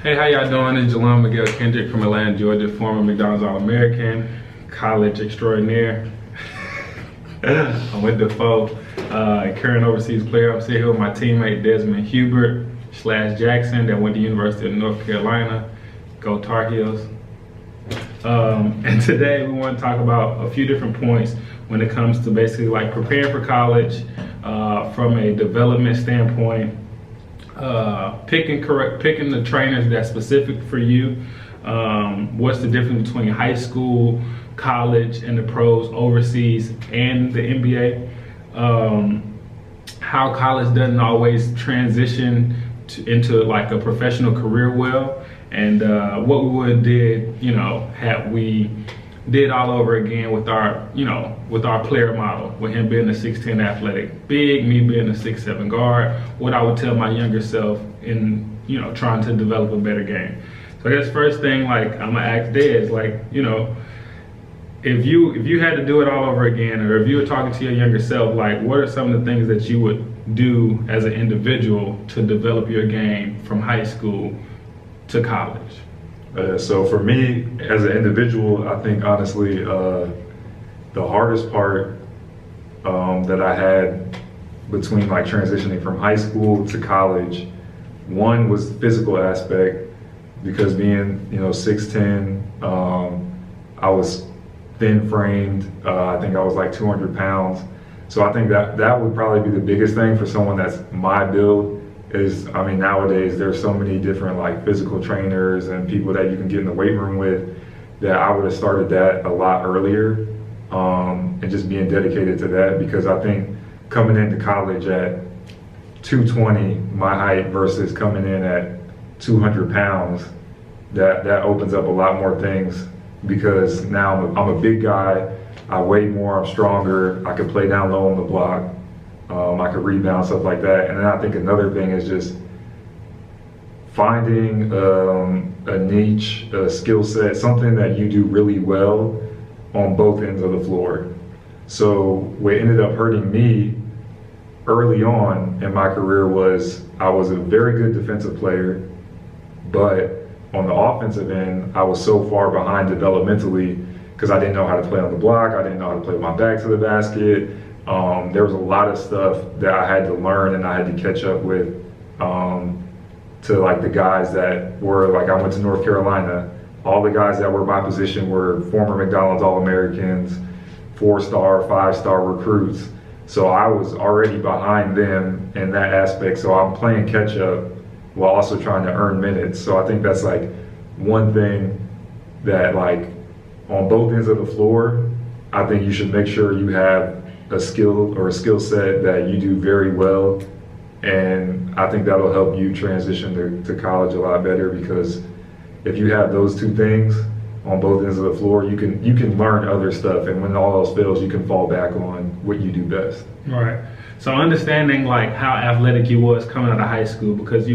Hey, how y'all doing? It's Jalon Miguel Kendrick from Atlanta, Georgia, former McDonald's All-American, college extraordinaire. I'm with Defoe, current overseas player. I'm sitting here with my teammate Desmond Hubert / Jackson that went to the University of North Carolina. Go Tar Heels. And today we want to talk about a few different points when it comes to basically like preparing for college from a development standpoint. Picking the trainers that's specific for you. What's the difference between high school, college, and the pros, overseas, and the NBA? How college doesn't always transition into like a professional career well, and what we would have did, had we did all over again with our, with our player model, with him being a 6'10" athletic big, me being a 6'7" guard, what I would tell my younger self in, trying to develop a better game. So I guess first thing, like, I'm gonna ask Dez, like, if you had to do it all over again, or if you were talking to your younger self, like, what are some of the things that you would do as an individual to develop your game from high school to college? So for me, as an individual, I think honestly, the hardest part that I had between like transitioning from high school to college, one was the physical aspect, because being 6'10", I was thin framed. I think I was like 200 pounds. So I think that would probably be the biggest thing for someone that's my build. Nowadays there's so many different like physical trainers and people that you can get in the weight room with, that I would have started that a lot earlier, and just being dedicated to that, because I think coming into college at 220, my height, versus coming in at 200 pounds, that opens up a lot more things, because now I'm a big guy, I weigh more, I'm stronger, I can play down low on the block. I could rebound, stuff like that. And then I think another thing is just finding a niche, a skill set, something that you do really well on both ends of the floor. So what ended up hurting me early on in my career was I was a very good defensive player, but on the offensive end, I was so far behind developmentally, because I didn't know how to play on the block, I didn't know how to play with my back to the basket. There was a lot of stuff that I had to learn and I had to catch up with, to like the guys that were like, I went to North Carolina, all the guys that were my position were former McDonald's All-Americans, 4-star, 5-star recruits. So I was already behind them in that aspect. So I'm playing catch up while also trying to earn minutes. So I think that's like one thing that, like, on both ends of the floor, I think you should make sure you have a skill or a skill set that you do very well, and I think that'll help you transition to college a lot better, because if you have those two things on both ends of the floor, you can learn other stuff, and when all else fails, you can fall back on what you do best. Right. So understanding like how athletic you was coming out of high school, because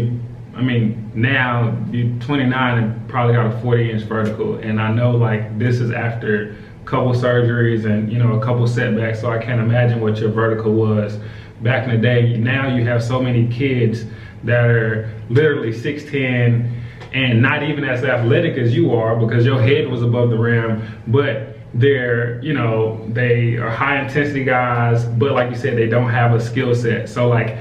now you're 29 and probably got a 40-inch vertical, and I know like this is after couple surgeries and a couple setbacks, so I can't imagine what your vertical was back in the day. Now you have so many kids that are literally 6'10" and not even as athletic as you are, because your head was above the rim, but they're they are high intensity guys, but like you said, they don't have a skill set. So like,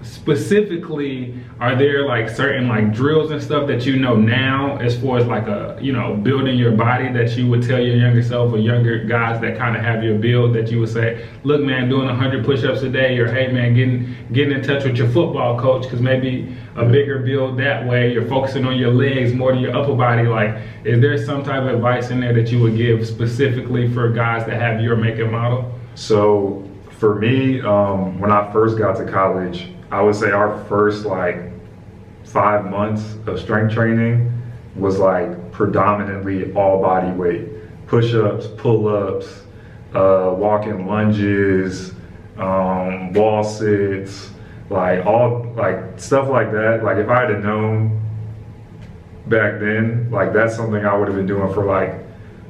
specifically, are there like certain like drills and stuff that now, as far as like a building your body, that you would tell your younger self, or younger guys that kind of have your build, that you would say, look man, doing 100 push-ups a day, or hey man, getting in touch with your football coach, because maybe a bigger build that way, you're focusing on your legs more than your upper body? Like, is there some type of advice in there that you would give specifically for guys that have your make and model? So for me, when I first got to college, I would say our first like 5 months of strength training was like predominantly all body weight, push-ups, pull-ups, walking lunges, wall sits, like all like stuff like that. Like if I had known back then, like that's something I would have been doing for like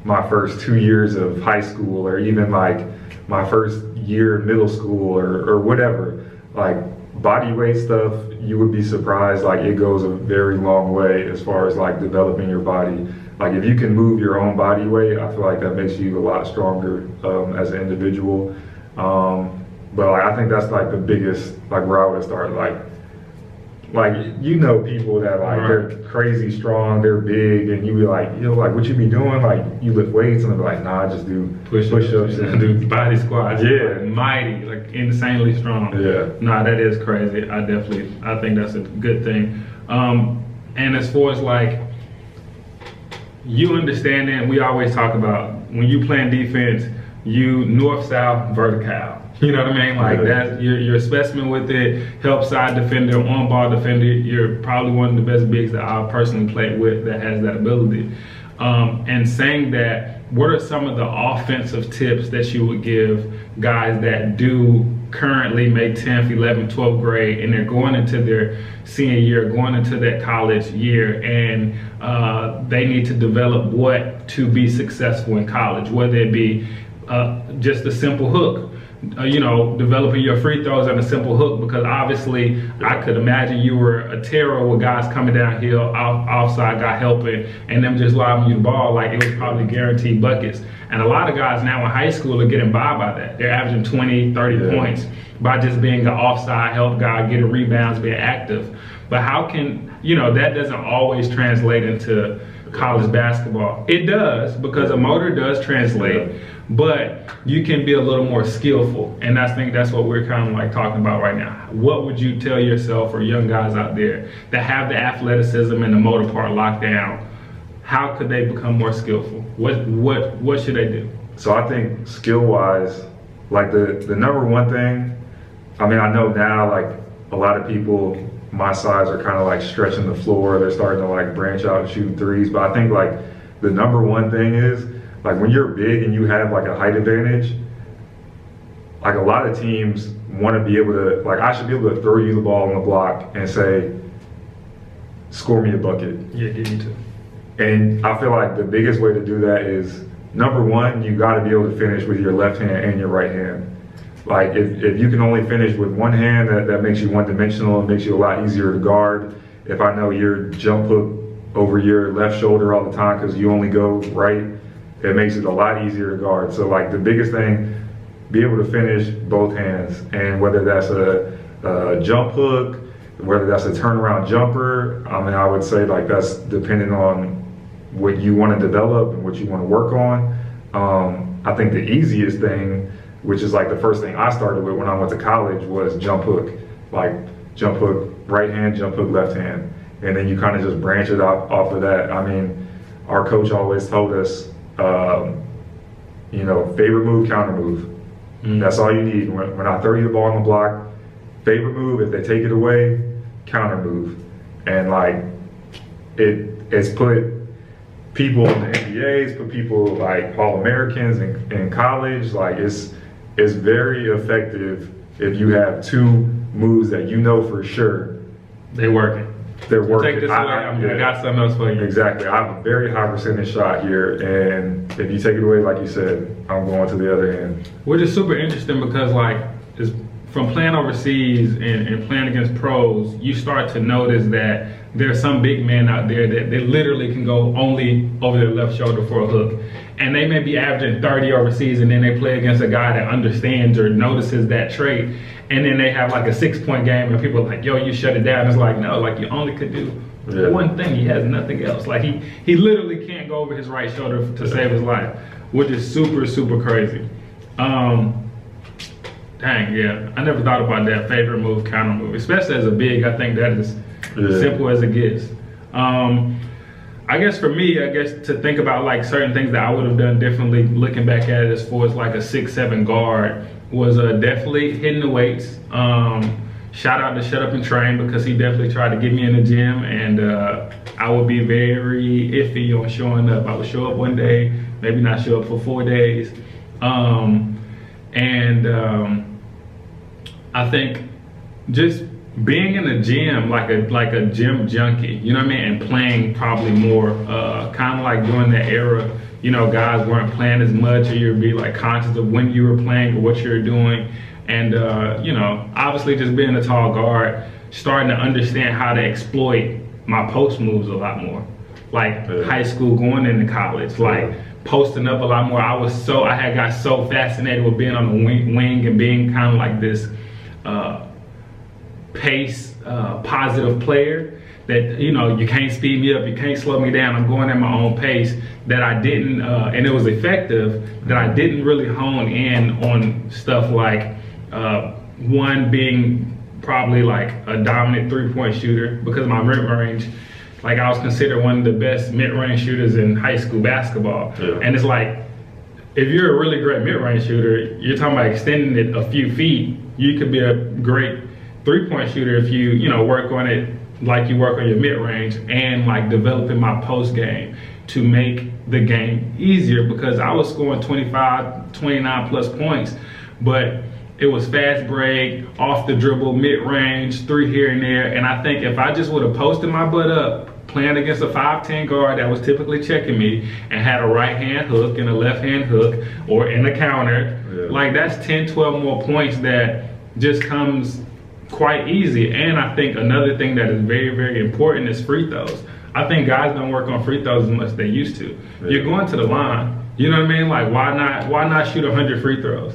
my first 2 years of high school, or even like my first year of middle school, or whatever. Like body weight stuff, you would be surprised. Like it goes a very long way as far as like developing your body. Like if you can move your own body weight, I feel like that makes you a lot stronger as an individual. But like, I think that's like the biggest, like where I would have started. Like you know people that like they're crazy strong, they're big, and you be like, like what you be doing? Like you lift weights, and they're like, nah, I just do push-ups and do body squats. Yeah, mighty, like insanely strong. Yeah, nah, that is crazy. I think that's a good thing. And as far as like you understanding, we always talk about when you playing defense, you north-south vertical. You know what I mean? Like that, you're a specimen with it. Help side defender, on ball defender. You're probably one of the best bigs that I've personally played with that has that ability. And saying that, what are some of the offensive tips that you would give guys that do currently make 10th, 11th, 12th grade, and they're going into their senior year, going into that college year, and they need to develop what to be successful in college, whether it be just a simple hook. Developing your free throws on a simple hook, because obviously I could imagine you were a terror with guys coming downhill, offside guy helping, and them just lobbing you the ball. Like it was probably guaranteed buckets. And a lot of guys now in high school are getting by that. They're averaging 20, 30 points by just being an offside help guy, getting rebounds, being active. But how can, that doesn't always translate into college basketball. It does, because a motor does translate, but you can be a little more skillful. And I think that's what we're kind of like talking about right now. What would you tell yourself or young guys out there that have the athleticism and the motor part locked down? How could they become more skillful? What should they do? So I think skill-wise, like the number one thing, I mean, I know now like a lot of people my size are kind of like stretching the floor. They're starting to like branch out and shoot threes. But I think like the number one thing is like when you're big and you have like a height advantage, like a lot of teams want to be able to, like I should be able to throw you the ball on the block and say, score me a bucket. Yeah, give me two. And I feel like the biggest way to do that is, number one, you got to be able to finish with your left hand and your right hand. Like if you can only finish with one hand, that makes you one-dimensional. It makes you a lot easier to guard. If I know your jump hook over your left shoulder all the time because you only go right, it makes it a lot easier to guard. So like the biggest thing, be able to finish both hands. And whether that's a jump hook, whether that's a turnaround jumper, I mean, I would say like that's depending on what you want to develop and what you want to work on. I think the easiest thing, which is like the first thing I started with when I went to college, was jump hook. Like jump hook right hand, jump hook left hand. And then you kind of just branch it off of that. I mean, our coach always told us, favorite move, counter move. That's all you need. When I throw you the ball on the block, favorite move, if they take it away, counter move. And like, it's put people in the NBAs, put people like All-Americans in college. Like it's very effective if you have two moves that you know for sure they're working. They're working. Take this away, I got something else for you. Exactly. I have a very high percentage shot here, and if you take it away, like you said, I'm going to the other end. Which is super interesting because like from playing overseas and playing against pros, you start to notice that there's some big men out there that they literally can go only over their left shoulder for a hook. And they may be averaging 30 overseas, and then they play against a guy that understands or notices that trait. And then they have like a 6-point game and people are like, yo, you shut it down. It's like, no, like you only could do one thing. He has nothing else. Like he literally can't go over his right shoulder to save his life, which is super, super crazy. Dang, yeah. I never thought about that favorite move, counter move, especially as a big. I think that is simple as it gets. I guess for me, to think about like certain things that I would have done differently looking back at it as far as like a 6'7" guard was definitely hitting the weights. Shout out to Shut Up and Train, because he definitely tried to get me in the gym, and I would be very iffy on showing up. I would show up one day, maybe not show up for 4 days. I think just being in the gym like a gym junkie, you know what I mean, and playing probably more, kind of like during that era, guys weren't playing as much, or you'd be like conscious of when you were playing or what you were doing. And obviously just being a tall guard, starting to understand how to exploit my post moves a lot more. Like high school, going into college, like posting up a lot more. I had got so fascinated with being on the wing and being kind of like this pace, positive player that, you know, you can't speed me up, you can't slow me down, I'm going at my own pace, that I didn't, and it was effective, that I didn't really hone in on stuff like, one being probably like a dominant 3-point shooter, because of my mid-range. Like, I was considered one of the best mid-range shooters in high school basketball. And it's like, if you're a really great mid-range shooter, you're talking about extending it a few feet. You could be a great 3-point shooter if you know, work on it like you work on your mid-range, and like developing my post game to make the game easier, because I was scoring 25, 29 plus points, but it was fast break, off the dribble, mid-range, 3 here and there. And I think if I just would have posted my butt up, playing against a 5'10" guard that was typically checking me, and had a right hand hook and a left hand hook, or in the counter, like, that's 10, 12 more points that just comes quite easy. And I think another thing that is very, very important is free throws. I think guys don't work on free throws as much as they used to. You're going to the line, you know what I mean? Like, why not shoot 100 free throws?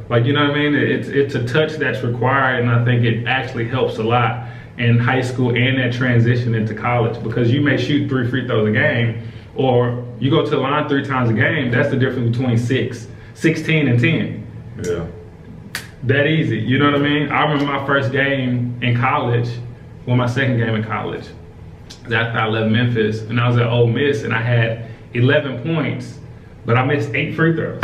Like, you know what I mean? It's a touch that's required, and I think it actually helps a lot in high school and that transition into college, because you may shoot 3 free throws a game, or you go to the line 3 times a game. That's the difference between 16 and 10. That easy, you know what I mean? I remember my first game in college, well, my second game in college, was after I left Memphis, and I was at Ole Miss, and I had 11 points, but I missed 8 free throws.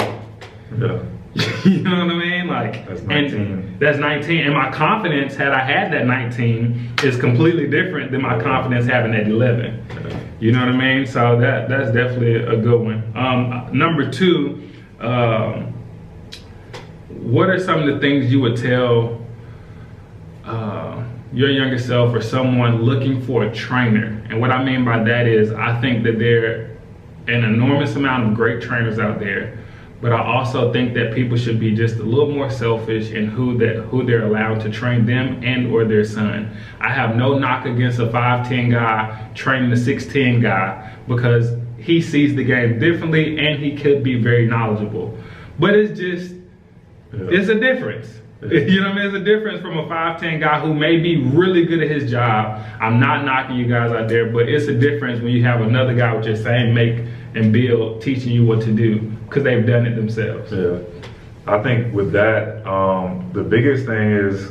You know what I mean? Like, that's 19. And that's 19. And my confidence, had I had that 19, is completely different than my confidence having that 11. You know what I mean? So that's definitely a good one. Number 2, what are some of the things you would tell your younger self, or someone looking for a trainer? And what I mean by that is, I think that there are an enormous amount of great trainers out there, but I also think that people should be just a little more selfish in who they're allowed to train them and or their son. I have no knock against a 5'10" guy training a 6'10" guy, because he sees the game differently and he could be very knowledgeable. But it's just, it's a difference. You know what I mean? It's a difference from a 5'10" guy who may be really good at his job. I'm not knocking you guys out there, but it's a difference when you have another guy with your same make and build teaching you what to do, because they've done it themselves. I think with that, the biggest thing is,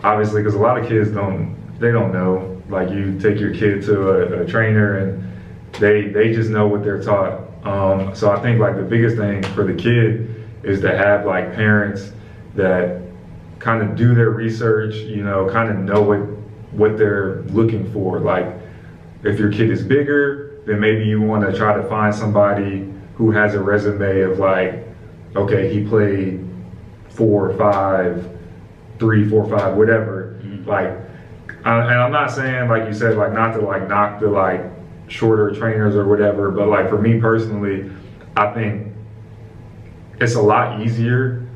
obviously, because a lot of kids don't know. Like, you take your kid to a trainer and they just know what they're taught. So I think, like, the biggest thing for the kid is to have, like, parents that kind of do their research, you know, kind of know what they're looking for. Like, if your kid is bigger, then maybe you want to try to find somebody who has a resume of, like, okay, he played 4 or 5, 3, 4, 5, whatever. Like, and I'm not saying, like you said, like, not to, like, knock the, like, shorter trainers or whatever, but, like, for me personally, I think it's a lot easier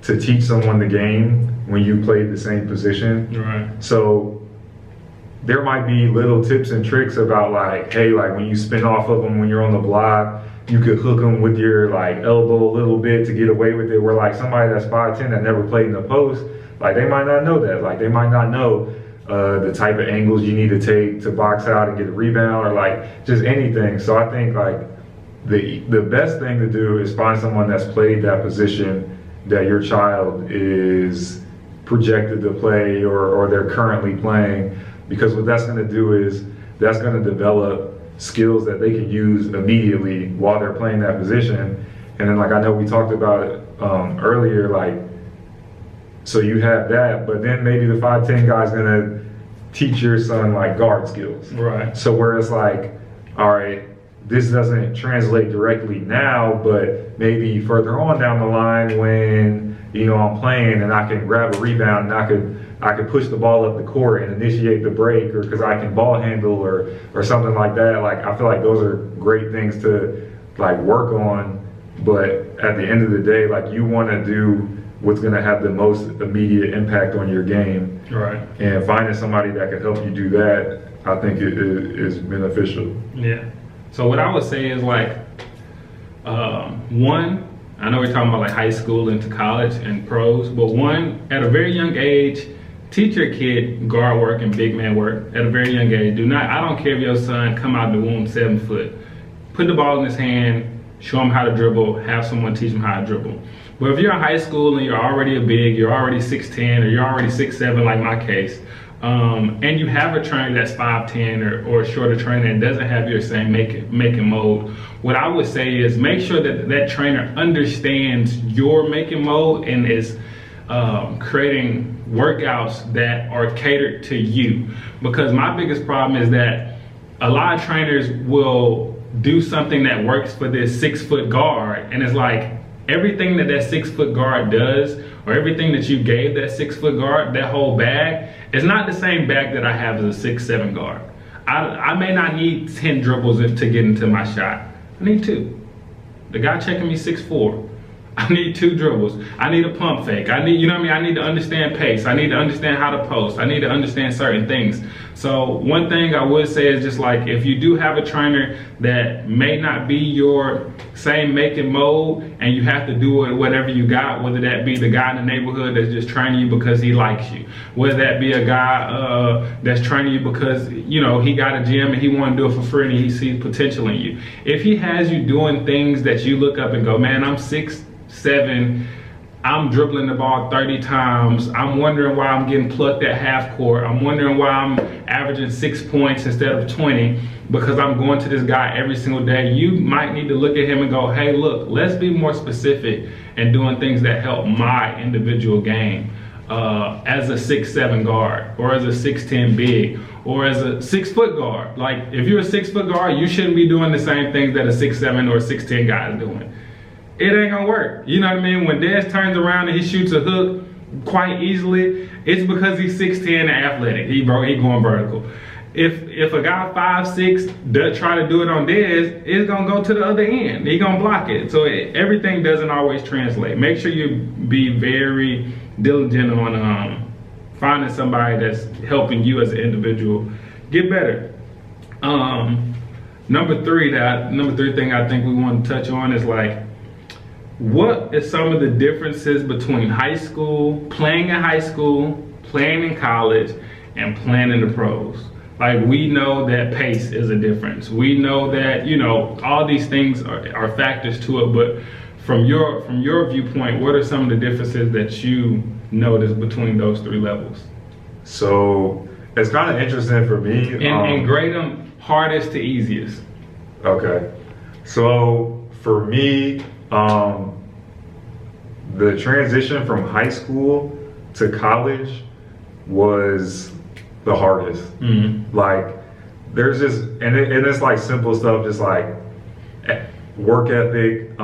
to teach someone the game when you played the same position. So there might be little tips and tricks about, like, hey, like, when you spin off of them when you're on the block, you could hook them with your, like, elbow a little bit to get away with it, where, like, somebody that's 5'10" that never played in the post, like, they might not know that. Like, they might not know the type of angles you need to take to box out and get a rebound, or, like, just anything. So I think, like, the best thing to do is find someone that's played that position that your child is projected to play, or they're currently playing, because what that's going to do is that's going to develop skills that they can use immediately while they're playing that position. And then, like, I know we talked about it earlier, like, so you have that, but then maybe the 5'10" guy's going to teach your son, like, guard skills. So where it's like, all right, this doesn't translate directly now, but maybe further on down the line when, you know, I'm playing and I can grab a rebound and I could push the ball up the court and initiate the break, or because I can ball handle or something like that. Like, I feel like those are great things to, like, work on, but at the end of the day, like, you want to do what's going to have the most immediate impact on your game. Right. And finding somebody that can help you do that, I think it is beneficial. Yeah. So what I would say is like, one, I know we're talking about like high school into college and pros, but one, at a very young age, teach your kid guard work and big man work at a very young age. I don't care if your son come out the womb 7 foot. Put the ball in his hand, show him how to dribble, have someone teach him how to dribble. But if you're in high school and you're already a big, you're already 6'10", or you're already 6'7", like my case, and you have a trainer that's 5'10", or a shorter trainer that doesn't have your same make and mold, what I would say is make sure that that trainer understands your make and mold and is creating workouts that are catered to you. Because my biggest problem is that a lot of trainers will do something that works for this 6 foot guard, and it's like everything that 6 foot guard does, or everything that you gave that 6 foot guard, that whole bag, is not the same bag that I have as a 6'7" guard. I may not need 10 dribbles to get into my shot. I need 2. The guy checking me 6'4". I need 2 dribbles. I need a pump fake. I need, you know what I mean? I need to understand pace. I need to understand how to post. I need to understand certain things. So one thing I would say is just like, if you do have a trainer that may not be your same make and mold, and you have to do it whatever you got, whether that be the guy in the neighborhood that's just training you because he likes you, whether that be a guy that's training you because, you know, he got a gym and he want to do it for free and he sees potential in you. If he has you doing things that you look up and go, man, I'm 6'7", I'm dribbling the ball 30 times. I'm wondering why I'm getting plucked at half court. I'm wondering why I'm averaging 6 points instead of 20 because I'm going to this guy every single day. You might need to look at him and go, hey, look, let's be more specific and doing things that help my individual game as a 6'7" guard, or as a 6'10" big, or as a 6 foot guard. Like, if you're a 6 foot guard, you shouldn't be doing the same things that a 6'7" or 6'10" guy is doing. It ain't gonna work. You know what I mean? When Dez turns around and he shoots a hook quite easily, it's because he's 6'10" and athletic. He going vertical. If a guy 5'6" does try to do it on Dez, it's gonna go to the other end. He gonna block it. So everything doesn't always translate. Make sure you be very diligent on finding somebody that's helping you as an individual get better. Number three thing I think we want to touch on is like, what is some of the differences between high school, playing in high school, playing in college, and playing in the pros? Like, we know that pace is a difference. We know that, you know, all these things are factors to it, but from your viewpoint, what are some of the differences that you notice between those 3 levels? So it's kind of interesting for me. And grade them hardest to easiest. Okay. So for me, the transition from high school to college was the hardest. Mm-hmm. Like, there's just, and it's like simple stuff, just like work ethic,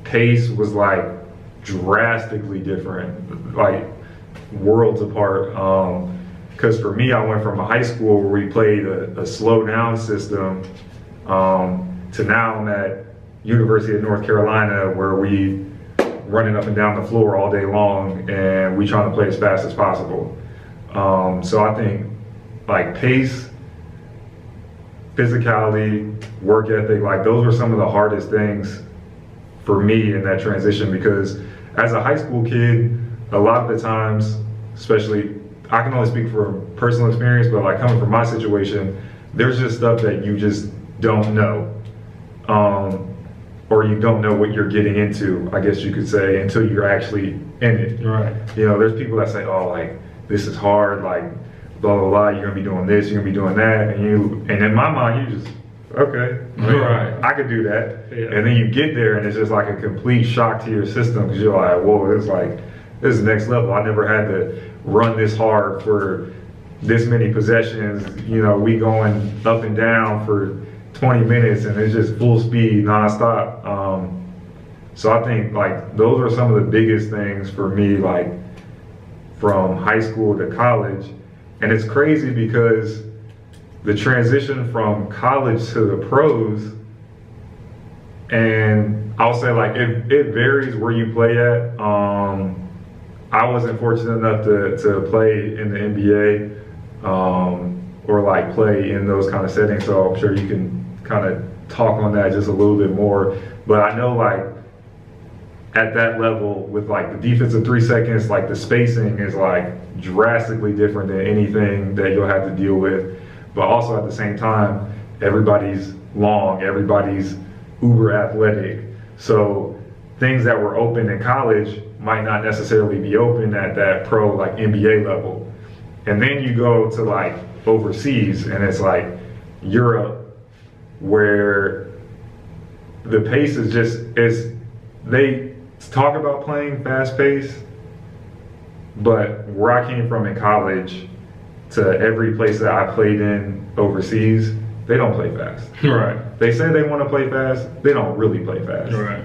pace was like drastically different, like worlds apart. Because for me, I went from a high school where we played a slow down system to now I'm at University of North Carolina, where we running up and down the floor all day long and we trying to play as fast as possible. So I think like pace, physicality, work ethic, like those were some of the hardest things for me in that transition, because as a high school kid, a lot of the times, especially, I can only speak from personal experience, but like coming from my situation, there's just stuff that you just don't know. Or you don't know what you're getting into, I guess you could say, until you're actually in it. Right. You know, there's people that say, oh, like, this is hard, like, blah, blah, blah, you're gonna be doing this, you're gonna be doing that, and in my mind, you just, okay, right, I could do that. Yeah. And then you get there and it's just like a complete shock to your system, because you're like, whoa, it's like, this is next level. I never had to run this hard for this many possessions, you know, we going up and down for 20 minutes and it's just full speed nonstop. So I think like those are some of the biggest things for me, like from high school to college. And it's crazy because the transition from college to the pros, and I'll say like it varies where you play at. I wasn't fortunate enough to play in the NBA or like play in those kind of settings. So I'm sure you can kind of talk on that just a little bit more. But I know like at that level with like the defensive 3 seconds, like the spacing is like drastically different than anything that you'll have to deal with. But also at the same time, everybody's long, everybody's uber athletic. So things that were open in college might not necessarily be open at that pro like NBA level. And then you go to like overseas and it's like Europe where the pace is they talk about playing fast pace, but where I came from in college to every place that I played in overseas, they don't play fast. Right. They say they want to play fast, they don't really play fast. Right.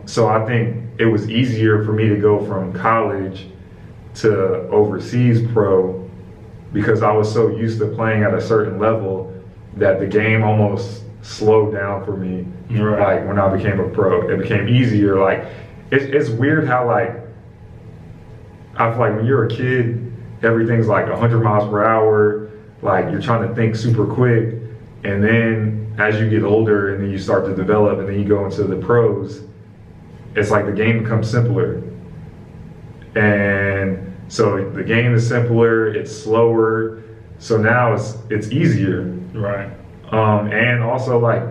So I think it was easier for me to go from college to overseas pro because I was so used to playing at a certain level that the game almost slowed down for me. Right. Like when I became a pro, it became easier. Like it's weird how like I feel like when you're a kid, everything's like 100 miles per hour. Like you're trying to think super quick, and then as you get older, and then you start to develop, and then you go into the pros, it's like the game becomes simpler. And so the game is simpler, it's slower. So now it's easier. Right. And also like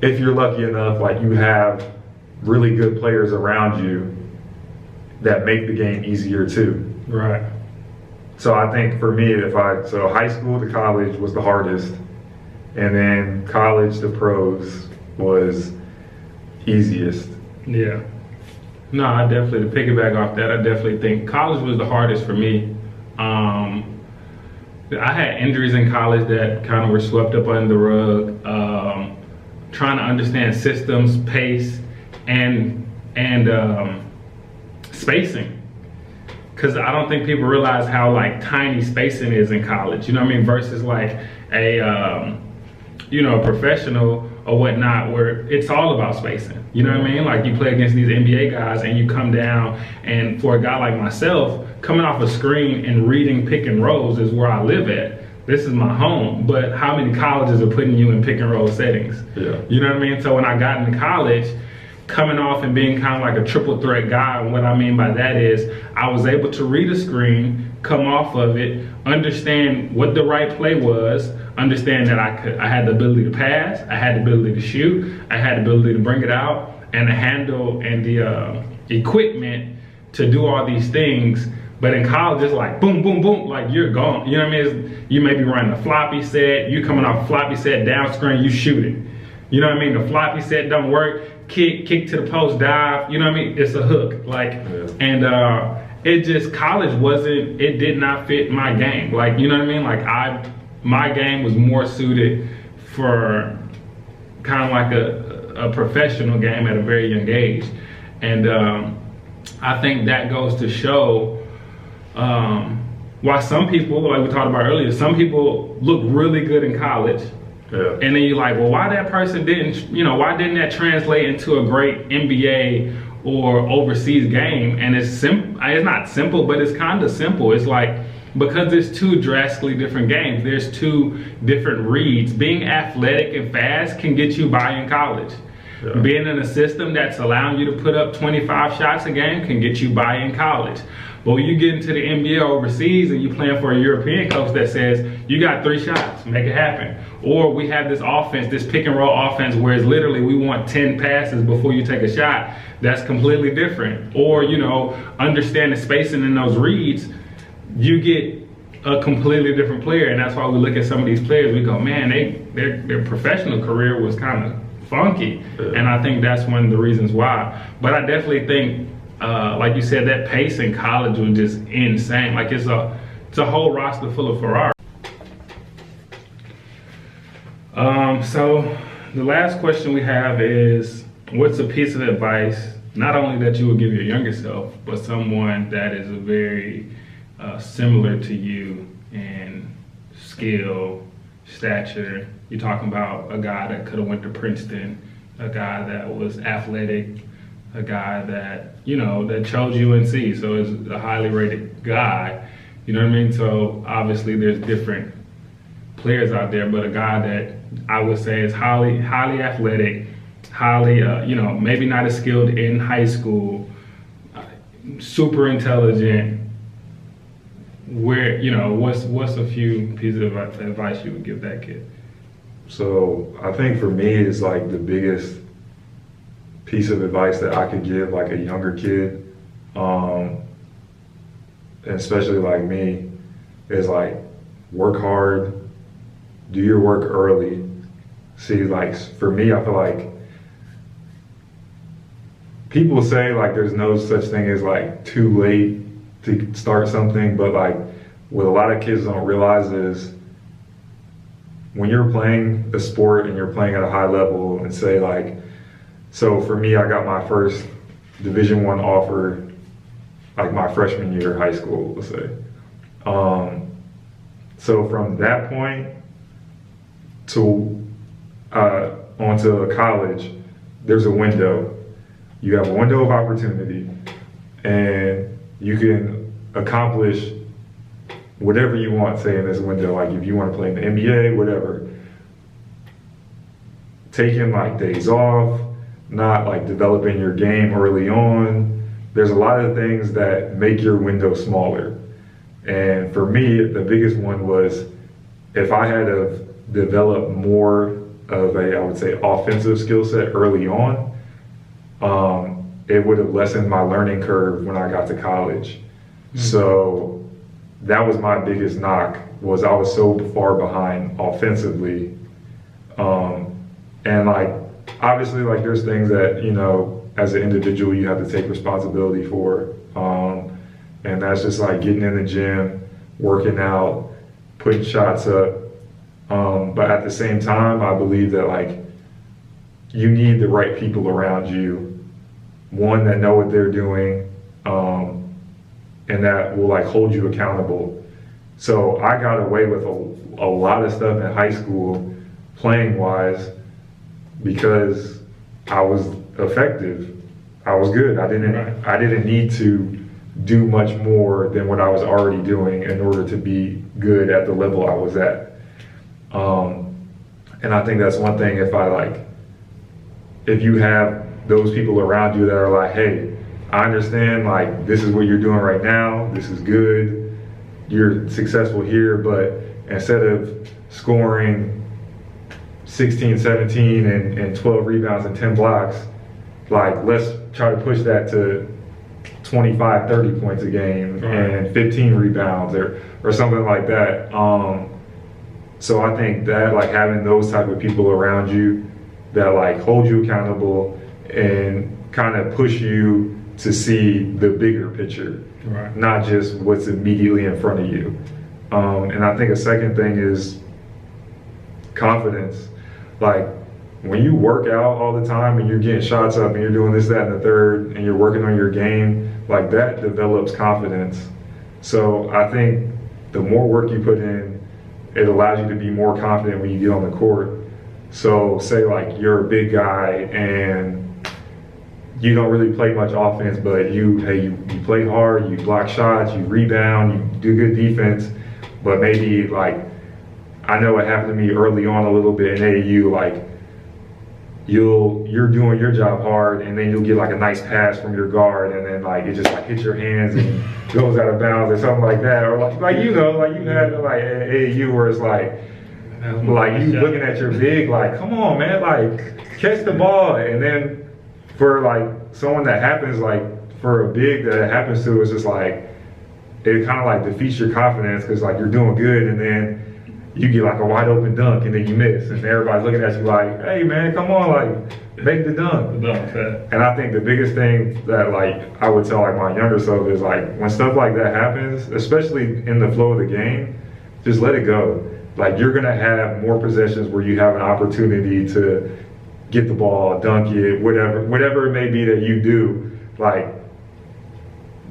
if you're lucky enough, like you have really good players around you that make the game easier too. Right. So I think for me, so high school to college was the hardest, and then college to pros was easiest. Yeah. No, I definitely, to piggyback off that, I definitely think college was the hardest for me. I had injuries in college that kind of were swept up under the rug. Trying to understand systems, pace, and spacing. Because I don't think people realize how like tiny spacing is in college. You know what I mean? Versus like a professional or whatnot, where it's all about spacing. You know what I mean? Like you play against these NBA guys and you come down, and for a guy like myself, coming off a screen and reading pick and rolls is where I live at. This is my home. But how many colleges are putting you in pick and roll settings? Yeah. You know what I mean? So when I got into college, coming off and being kind of like a triple threat guy, and what I mean by that is I was able to read a screen, come off of it, understand what the right play was, understand that I had the ability to pass, I had the ability to shoot, I had the ability to bring it out, and the handle and the equipment to do all these things. But in college, it's like boom, boom, boom, like you're gone. You know what I mean? You may be running a floppy set, you coming off a floppy set, down screen, you shoot it. You know what I mean? The floppy set don't work, kick to the post, dive, you know what I mean? It's a hook, like, yeah. And it just, college it did not fit my game. Like, you know what I mean? Like my game was more suited for kind of like a professional game at a very young age. And I think that goes to show why some people, like we talked about earlier, some people look really good in college. Yeah. And then you're like, well, why that person why didn't that translate into a great NBA or overseas game? And it's not simple, but it's kind of simple. It's like, because there's two drastically different games, there's two different reads. Being athletic and fast can get you by in college. Yeah. Being in a system that's allowing you to put up 25 shots a game can get you by in college. But when you get into the NBA overseas and you're playing for a European coach that says, you got 3 shots, make it happen. Or we have this offense, this pick and roll offense, where it's literally we want 10 passes before you take a shot. That's completely different. Or, understand the spacing in those reads, you get a completely different player. And that's why we look at some of these players, we go, man, their professional career was kind of funky. Yeah. And I think that's one of the reasons why. But I definitely think, like you said, that pace in college was just insane. Like it's a whole roster full of Ferrari. So the last question we have is, what's a piece of advice, not only that you would give your younger self, but someone that is a very similar to you in skill, stature? You're talking about a guy that could have went to Princeton, a guy that was athletic, a guy that, you know, that chose UNC, so is a highly rated guy. You know what I mean? So obviously there's different players out there, but a guy that I would say is highly athletic, highly, you know, maybe not as skilled in high school, super intelligent. Where, you know, what's a few pieces of advice you would give that kid? So I think for me, it's like the biggest piece of advice that I could give like a younger kid, and especially like me, is like work hard, do your work early. See, like for me, I feel like people say like there's no such thing as like too late to start something, but like what a lot of kids don't realize is when you're playing a sport and you're playing at a high level, and say like, so for me, I got my first Division I offer like my freshman year of high school, let's say. So from that point to onto college, there's a window. You have a window of opportunity, and you can accomplish whatever you want, say, in this window. Like if you want to play in the NBA, whatever. Taking like days off, not like developing your game early on. There's a lot of things that make your window smaller. And for me, the biggest one was if I had to develop more of a, I would say, offensive skill set early on, it would have lessened my learning curve when I got to college. Mm-hmm. So that was my biggest knock, was I was so far behind offensively. And like, obviously, like there's things that, you know, as an individual, you have to take responsibility for. And that's just like getting in the gym, working out, putting shots up. But at the same time, I believe that like you need the right people around you. One, that know what they're doing, and that will like hold you accountable. So I got away with a lot of stuff in high school, playing wise, because I was effective. I was good. I didn't need to do much more than what I was already doing in order to be good at the level I was at. And I think that's one thing, if you have those people around you that are like, hey, I understand, like, this is what you're doing right now, this is good, you're successful here, but instead of scoring 16, 17, and 12 rebounds and 10 blocks, like, let's try to push that to 25, 30 points a game and 15 rebounds or something like that. So I think that like having those type of people around you that like hold you accountable and kind of push you to see the bigger picture, not just what's immediately in front of you. And I think a second thing is confidence. Like when you work out all the time and you're getting shots up and you're doing this, that, and the third, and you're working on your game, like that develops confidence. So I think the more work you put in, it allows you to be more confident when you get on the court. So say like you're a big guy and you don't really play much offense, but you play hard, you block shots, you rebound, you do good defense, but maybe like, I know it happened to me early on a little bit in AAU, like you're doing your job hard and then you'll get like a nice pass from your guard and then like it just like hits your hands and goes out of bounds or something like that. Or like you know, like you had like AAU where it's like you looking at your big, like, come on man, like catch the ball. And then for like someone that happens, like for a big that it happens to, it's just like it kind of like defeats your confidence because like you're doing good and then you get like a wide open dunk and then you miss and everybody's looking at you like, hey man, come on, like make the dunk. And I think the biggest thing that like I would tell like my younger self is like when stuff like that happens, especially in the flow of the game, just let it go. Like you're gonna have more possessions where you have an opportunity to get the ball, dunk it, whatever it may be that you do. Like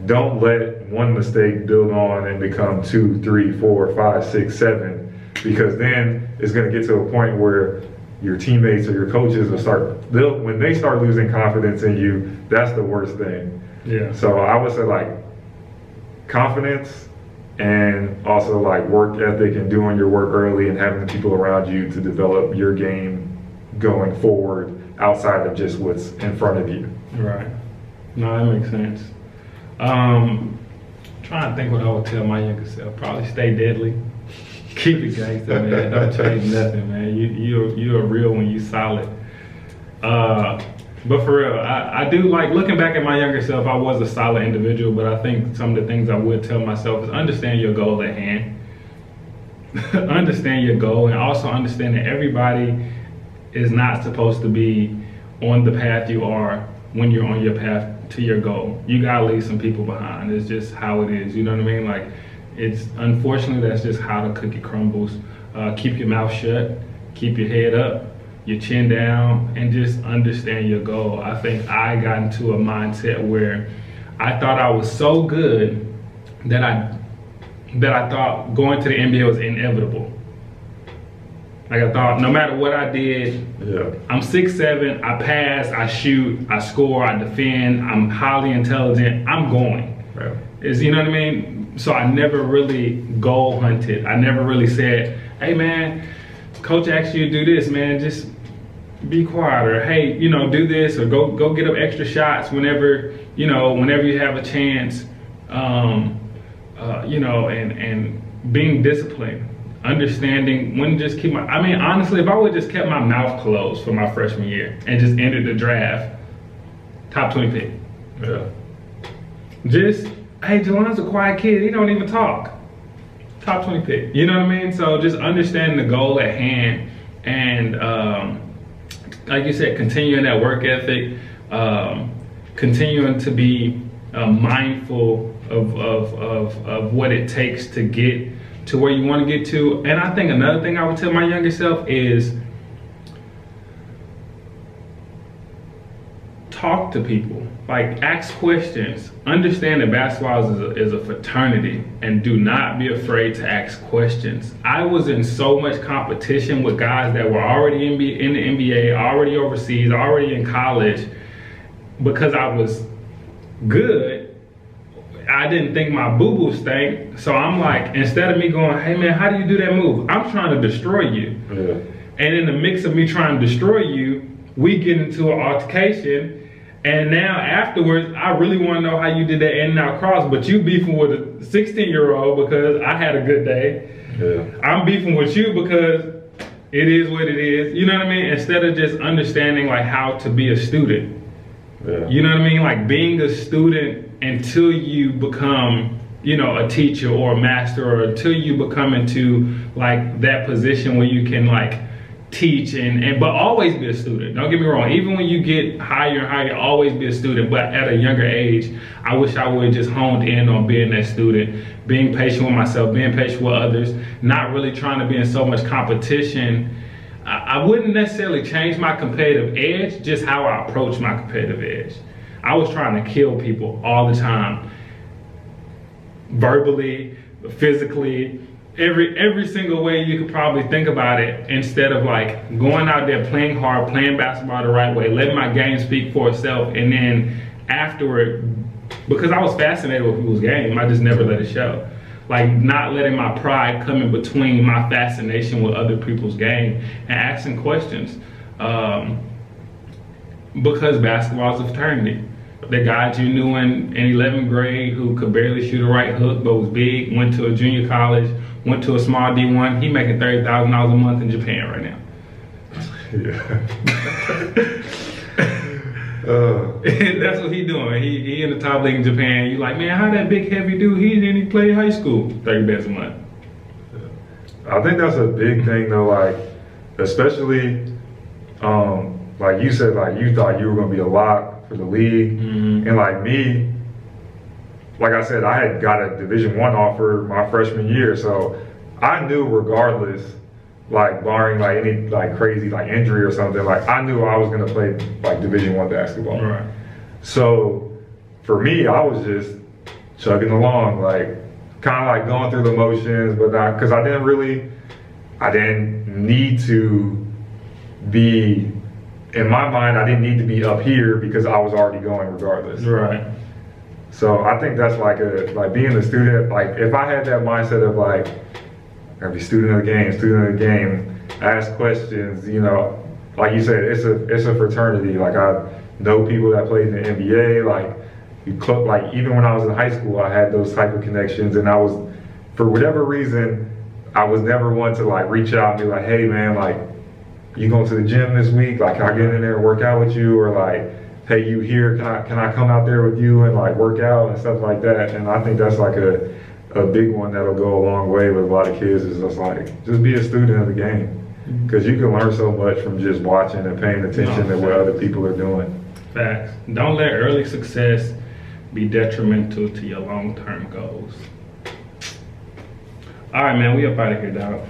don't let one mistake build on and become 2, 3, 4, 5, 6, 7. Because then it's going to get to a point where your teammates or your coaches when they start losing confidence in you, that's the worst thing. Yeah. So I would say like confidence, and also like work ethic and doing your work early and having the people around you to develop your game going forward outside of just what's in front of you. Right. No, that makes sense. Trying to think what I would tell my younger self. Probably stay deadly. Keep it gangster, man. Don't change nothing, man. You're real when you solid. But for real, I do like looking back at my younger self. I was a solid individual, but I think some of the things I would tell myself is understand your goal at hand. Understand your goal, and also understand that everybody is not supposed to be on the path you are when you're on your path to your goal. You gotta leave some people behind. It's just how it is. You know what I mean? Like, it's unfortunately that's just how the cookie crumbles. Keep your mouth shut. Keep your head up. Your chin down, and just understand your goal. I think I got into a mindset where I thought I was so good that I thought going to the NBA was inevitable. Like I thought no matter what I did, I'm 6'7", I pass, I shoot, I score, I defend, I'm highly intelligent, I'm going. Yeah. You know what I mean? So I never really goal hunted. I never really said, hey man, coach asked you to do this, man, just be quiet, or hey, you know, do this, or go get up extra shots whenever you have a chance, you know, and being disciplined, understanding when to just keep honestly, if I would just kept my mouth closed for my freshman year and just entered the draft, top 20 pick. Yeah. Just, hey, Jelon's a quiet kid, he don't even talk. Top 20 pick, you know what I mean? So just understanding the goal at hand, and like you said, continuing that work ethic, continuing to be mindful of what it takes to get to where you want to get to. And I think another thing I would tell my younger self is talk to people, like ask questions. Understand that basketball is a fraternity, and do not be afraid to ask questions. I was in so much competition with guys that were already in the NBA, already overseas, already in college. Because I was good, I didn't think my boo-boo stank. So I'm like, instead of me going, hey man, how do you do that move? I'm trying to destroy you. Yeah. And in the mix of me trying to destroy you, we get into an altercation. And now afterwards, I really want to know how you did that in and out cross, but you beefing with a 16-year-old because I had a good day. Yeah. I'm beefing with you because it is what it is. You know what I mean? Instead of just understanding like how to be a student. Yeah. You know what I mean? Like being a student until you become, you know, a teacher or a master, or until you become into like that position where you can like teach but always be a student. Don't get me wrong, even when you get higher and higher, always be a student. But at a younger age, I wish I would have just honed in on being that student, being patient with myself, being patient with others, not really trying to be in so much competition. I wouldn't necessarily change my competitive edge, just how I approach my competitive edge. I was trying to kill people all the time, verbally, physically, every single way you could probably think about it, instead of like going out there playing hard, playing basketball the right way, letting my game speak for itself. And then afterward, because I was fascinated with people's game, I just never let it show. Like not letting my pride come in between my fascination with other people's game, and asking questions. Because basketball is a fraternity. The guys you knew in 11th grade who could barely shoot a right hook but was big, went to a junior college, went to a small D1, he making $30,000 a month in Japan right now. Yeah. That's what he doing. He in the top league in Japan. You like, man, how that big heavy dude, he didn't even play high school. 30 bands a month. I think that's a big thing though, like, especially, like you said, like you thought you were gonna be a lock for the league. Mm-hmm. And like me, like I said, I had got a Division I offer my freshman year, so I knew regardless, like barring like any like crazy like injury or something, like I knew I was gonna play like Division I basketball. Right. So for me, I was just chugging along, like kind of like going through the motions, but not because I didn't need to be, in my mind, I didn't need to be up here because I was already going regardless. Right. So I think that's like being a student, like if I had that mindset of like, I'd be student of the game, ask questions, you know, like you said, it's a fraternity. Like I know people that played in the NBA, like even when I was in high school, I had those type of connections, and I was, for whatever reason, I was never one to like reach out and be like, hey man, like you going to the gym this week? Like can I get in there and work out with you? Or like, hey, you here, can I come out there with you and like work out and stuff like that? And I think that's like a big one that'll go a long way with a lot of kids, is just like, just be a student of the game. Because you can learn so much from just watching and paying attention to what other people are doing. Facts. Don't let early success be detrimental to your long-term goals. All right, man, we up out of here, dog.